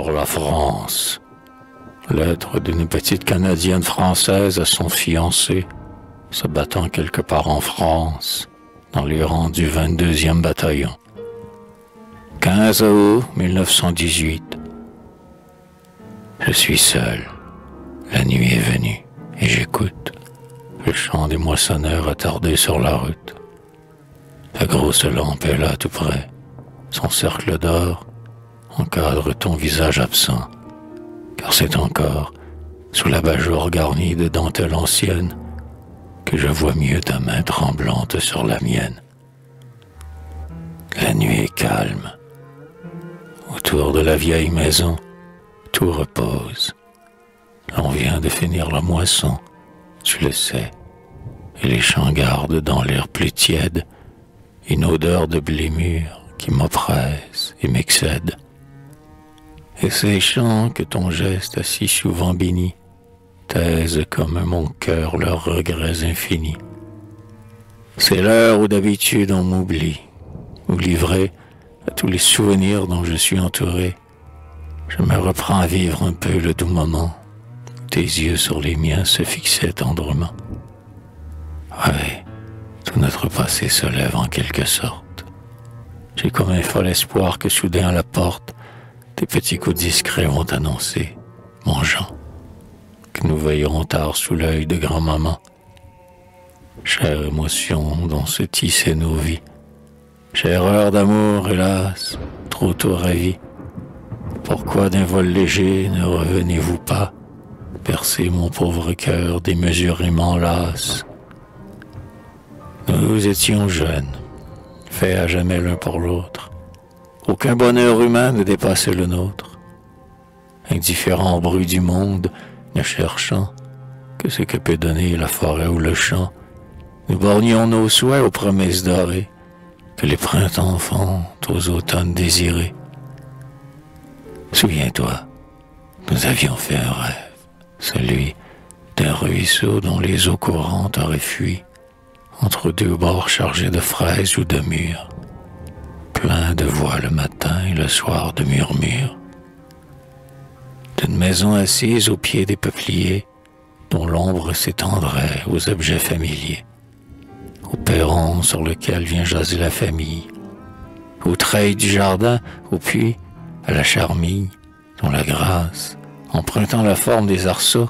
pour la France. Lettre d'une petite Canadienne française à son fiancé, se battant quelque part en France, dans les rangs du 22e bataillon. 15 août 1918. Je suis seul. La nuit est venue et j'écoute le chant des moissonneurs attardés sur la route. La grosse lampe est là tout près. Son cercle d'or encadre ton visage absent, car c'est encore sous l'abat-jour garni de dentelle ancienne que je vois mieux ta main tremblante sur la mienne. La nuit est calme. Autour de la vieille maison, tout repose. On vient de finir la moisson, tu le sais, et les champs gardent dans l'air plus tiède une odeur de blé mûr qui m'oppresse et m'excède. Et ces chants que ton geste a si souvent bénis taisent comme mon cœur leurs regrets infinis. C'est l'heure où d'habitude on m'oublie, où livré à tous les souvenirs dont je suis entouré, je me reprends à vivre un peu le doux moment où tes yeux sur les miens se fixaient tendrement. Ouais, tout notre passé se lève en quelque sorte. J'ai comme un fol espoir que soudain à la porte, tes petits coups discrets vont annoncer, mon Jean, que nous veillerons tard sous l'œil de grand-maman. Chère émotion dont se tissaient nos vies, chère heure d'amour, hélas, trop tôt ravie. Pourquoi d'un vol léger ne revenez-vous pas percer mon pauvre cœur démesurément las? Nous étions jeunes, faits à jamais l'un pour l'autre. Aucun bonheur humain ne dépassait le nôtre. Indifférents au bruit du monde, ne cherchant que ce que peut donner la forêt ou le champ, nous bornions nos souhaits aux promesses dorées que les printemps font aux automnes désirés. Souviens-toi, nous avions fait un rêve, celui d'un ruisseau dont les eaux courantes auraient fui entre deux bords chargés de fraises ou de mûres, plein de voix le matin et le soir de murmures. D'une maison assise au pied des peupliers, dont l'ombre s'étendrait aux objets familiers, au perron sur lequel vient jaser la famille, aux treilles du jardin, au puits, à la charmille, dont la grâce, empruntant la forme des arceaux,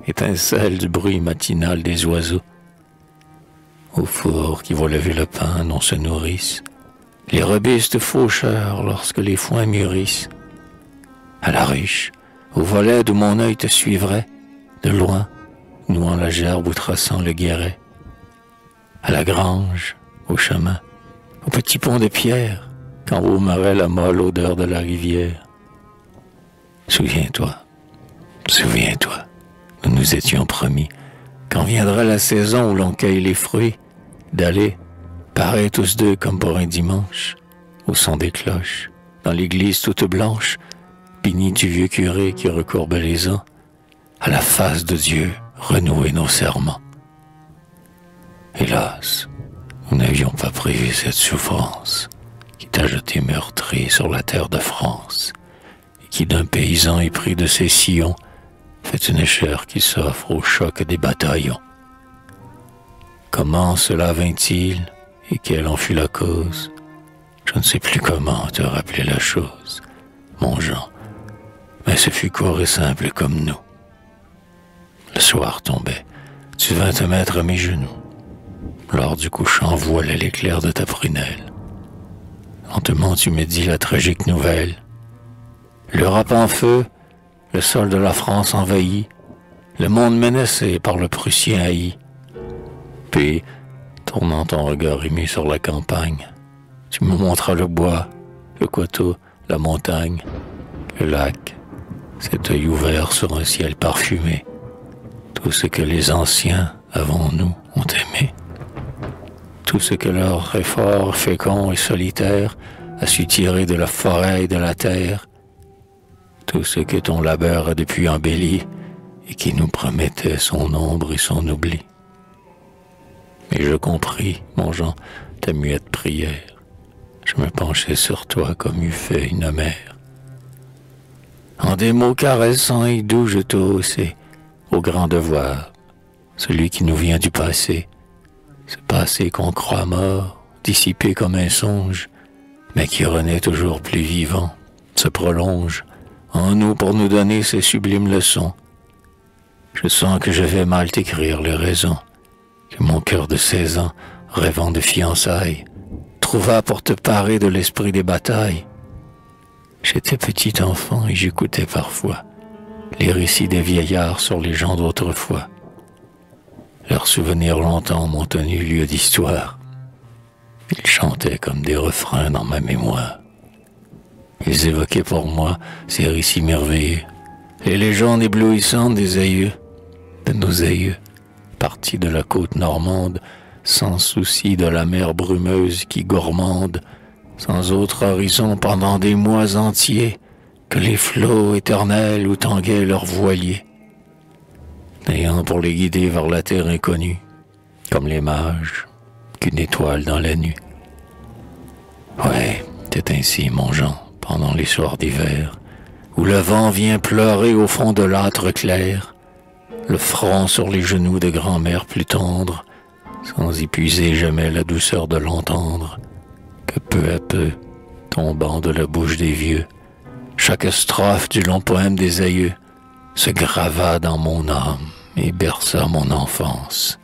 étincelle du bruit matinal des oiseaux, au four qui voit lever le pain dont se nourrissent les robustes faucheurs lorsque les foins mûrissent, à la ruche, au volet d'où mon œil te suivrait, de loin, nouant la gerbe ou traçant le guéret, à la grange, au chemin, au petit pont de pierre, qu'embaumerait la molle odeur de la rivière. Souviens-toi, souviens-toi, nous nous étions promis, quand viendra la saison où l'on cueille les fruits, d'aller, pareils tous deux comme pour un dimanche, au son des cloches, dans l'église toute blanche, bénie du vieux curé qui recourbe les ans, à la face de Dieu renouer nos serments. Hélas, nous n'avions pas prévu cette souffrance qui t'a jeté meurtri sur la terre de France et qui d'un paysan épris de ses sillons fait une chair qui s'offre au choc des bataillons. Comment cela vint-il et quelle en fut la cause? Je ne sais plus comment te rappeler la chose, mon Jean, mais ce fut court et simple comme nous. Le soir tombait, tu vins te mettre à mes genoux. Lors du couchant voilait l'éclair de ta prunelle. Lentement tu me dis la tragique nouvelle. L'Europe en feu, le sol de la France envahi, le monde menacé par le Prussien haï. Puis, tournant ton regard ému sur la campagne, tu me montras le bois, le coteau, la montagne, le lac, cet œil ouvert sur un ciel parfumé, tout ce que les anciens, avant nous, ont aimé. Tout ce que leur effort fécond et solitaire a su tirer de la forêt et de la terre, tout ce que ton labeur a depuis embelli et qui nous promettait son ombre et son oubli. Et je compris, mon Jean, ta muette prière. Je me penchai sur toi comme eût fait une mère. En des mots caressants et doux, je te haussais au grand devoir, celui qui nous vient du passé, ce passé qu'on croit mort, dissipé comme un songe, mais qui renaît toujours plus vivant, se prolonge en nous pour nous donner ces sublimes leçons. Je sens que je vais mal t'écrire les raisons que mon cœur de 16 ans, rêvant de fiançailles, trouva pour te parer de l'esprit des batailles. J'étais petit enfant et j'écoutais parfois les récits des vieillards sur les gens d'autrefois. Leurs souvenirs longtemps m'ont tenu lieu d'histoire. Ils chantaient comme des refrains dans ma mémoire. Ils évoquaient pour moi ces récits merveilleux, les légendes éblouissantes des aïeux, de nos aïeux, partis de la côte normande, sans souci de la mer brumeuse qui gourmande, sans autre horizon pendant des mois entiers que les flots éternels où tanguaient leurs voiliers, n'ayant pour les guider vers la terre inconnue, comme les mages, qu'une étoile dans la nuit. Ouais, c'est ainsi, mon Jean, pendant les soirs d'hiver, où le vent vient pleurer au fond de l'âtre clair, le front sur les genoux de grand-mère plus tendre, sans épuiser jamais la douceur de l'entendre, que peu à peu, tombant de la bouche des vieux, chaque strophe du long poème des aïeux se grava dans mon âme et berça mon enfance.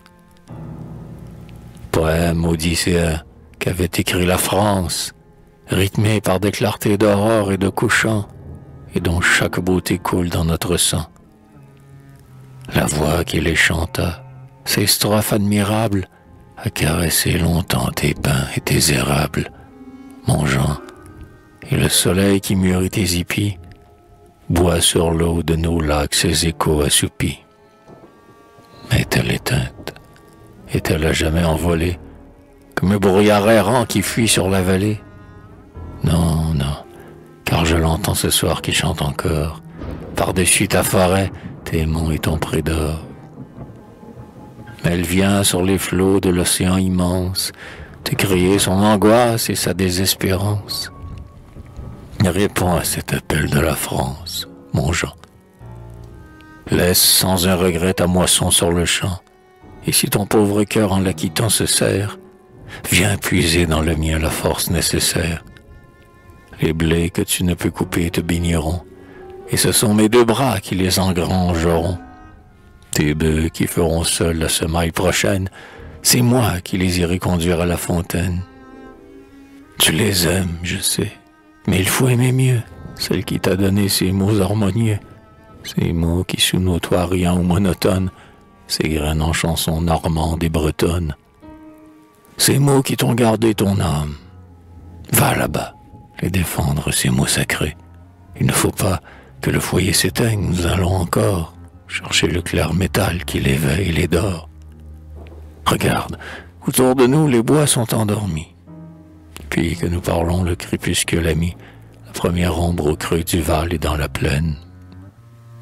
Poème odysséen qu'avait écrit la France, rythmé par des clartés d'aurore et de couchant, et dont chaque beauté coule dans notre sang. La voix qui les chanta, ces strophes admirables, a caressé longtemps tes pins et tes érables, mon Jean, et le soleil qui mûrit tes épis, boit sur l'eau de nos lacs ses échos assoupis. Est-elle éteinte? Est-elle à jamais envolée, comme un brouillard errant qui fuit sur la vallée? Non, non, car je l'entends ce soir qui chante encore, par-dessus ta forêt, tes monts et ton pré d'or. Elle vient sur les flots de l'océan immense, te crier son angoisse et sa désespérance. Réponds à cet appel de la France, mon Jean. Laisse sans un regret ta moisson sur le champ, et si ton pauvre cœur en la quittant se serre, viens puiser dans le mien la force nécessaire. Les blés que tu ne peux couper te baigneront, et ce sont mes deux bras qui les engrangeront. Tes bœufs qui feront seuls la semaille prochaine, c'est moi qui les irai conduire à la fontaine. Tu les aimes, je sais, mais il faut aimer mieux celle qui t'a donné ces mots harmonieux, ces mots qui sous nos toits riants ou monotones s'égrènent en chansons normandes et bretonnes. Ces mots qui t'ont gardé ton âme. Va là-bas, les défendre, ces mots sacrés. Il ne faut pas que le foyer s'éteigne, nous allons encore chercher le clair métal qui l'éveille et les dort. Regarde, autour de nous les bois sont endormis. Puis que nous parlons, le crépuscule a mis la première ombre au creux du val et dans la plaine.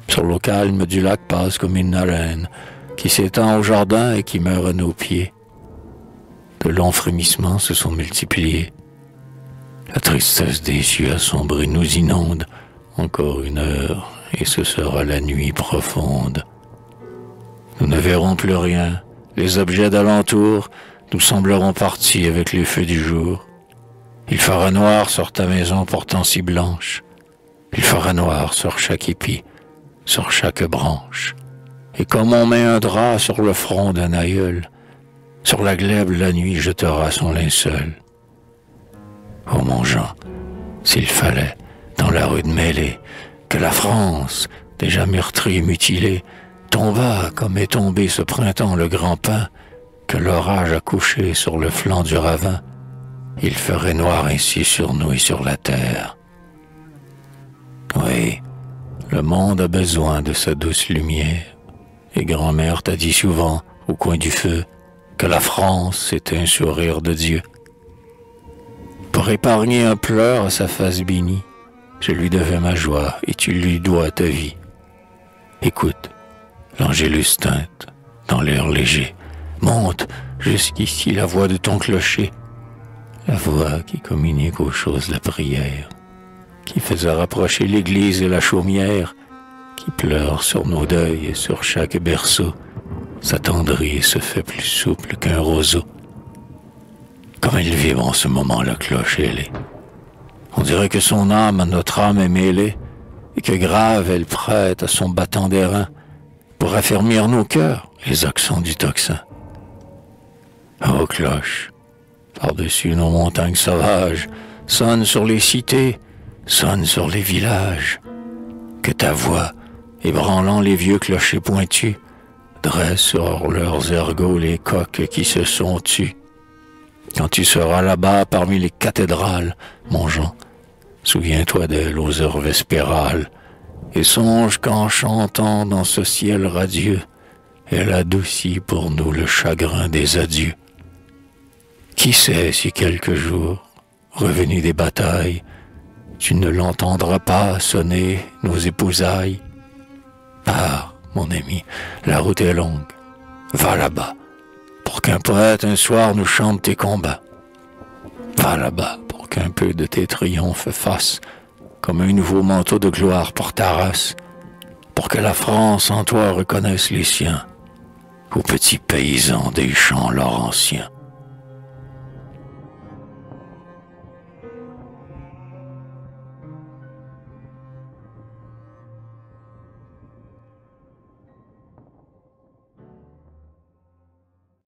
Sur l'eau calme du lac passe comme une haleine qui s'étend au jardin et qui meurt à nos pieds. De longs frémissements se sont multipliés. La tristesse des cieux assombris nous inonde. Encore une heure, et ce sera la nuit profonde. Nous ne verrons plus rien. Les objets d'alentour nous sembleront partis avec les feux du jour. Il fera noir sur ta maison portant si blanche. Il fera noir sur chaque épi, sur chaque branche. Et comme on met un drap sur le front d'un aïeul, sur la glèbe la nuit jetera son linceul. Oh mon Jean, s'il fallait, dans la rue de Mêlée, que la France, déjà meurtrie et mutilée, tombât comme est tombé ce printemps le grand pin, que l'orage a couché sur le flanc du ravin, il ferait noir ainsi sur nous et sur la terre. Oui, le monde a besoin de sa douce lumière, et grand-mère t'a dit souvent, au coin du feu, que la France était un sourire de Dieu. Pour épargner un pleur à sa face bénie, je lui devais ma joie et tu lui dois ta vie. Écoute, l'angélus teinte dans l'air léger. Monte jusqu'ici la voix de ton clocher, la voix qui communique aux choses la prière. qui faisait rapprocher l'église et la chaumière, qui pleure sur nos deuils et sur chaque berceau, s'attendrit et se fait plus souple qu'un roseau. Comme elle vibre en ce moment la cloche ailée. On dirait que son âme à notre âme est mêlée, et que grave elle prête à son battant d'airain pour affermir nos cœurs, les accents du tocsin. Ô cloche, par-dessus nos montagnes sauvages, sonne sur les cités, sonne sur les villages, que ta voix, ébranlant les vieux clochers pointus, dresse sur leurs ergots les coqs qui se sont tus. Quand tu seras là-bas parmi les cathédrales, mon Jean, souviens-toi d'elle aux heures vespérales, et songe qu'en chantant dans ce ciel radieux, elle adoucit pour nous le chagrin des adieux. Qui sait si quelques jours, revenu des batailles, tu ne l'entendras pas sonner nos épousailles. Pars, mon ami, la route est longue, va là-bas, pour qu'un poète un soir nous chante tes combats. Va là-bas, pour qu'un peu de tes triomphes fasse comme un nouveau manteau de gloire pour ta race, pour que la France en toi reconnaisse les siens, aux petits paysans des champs laurentiens.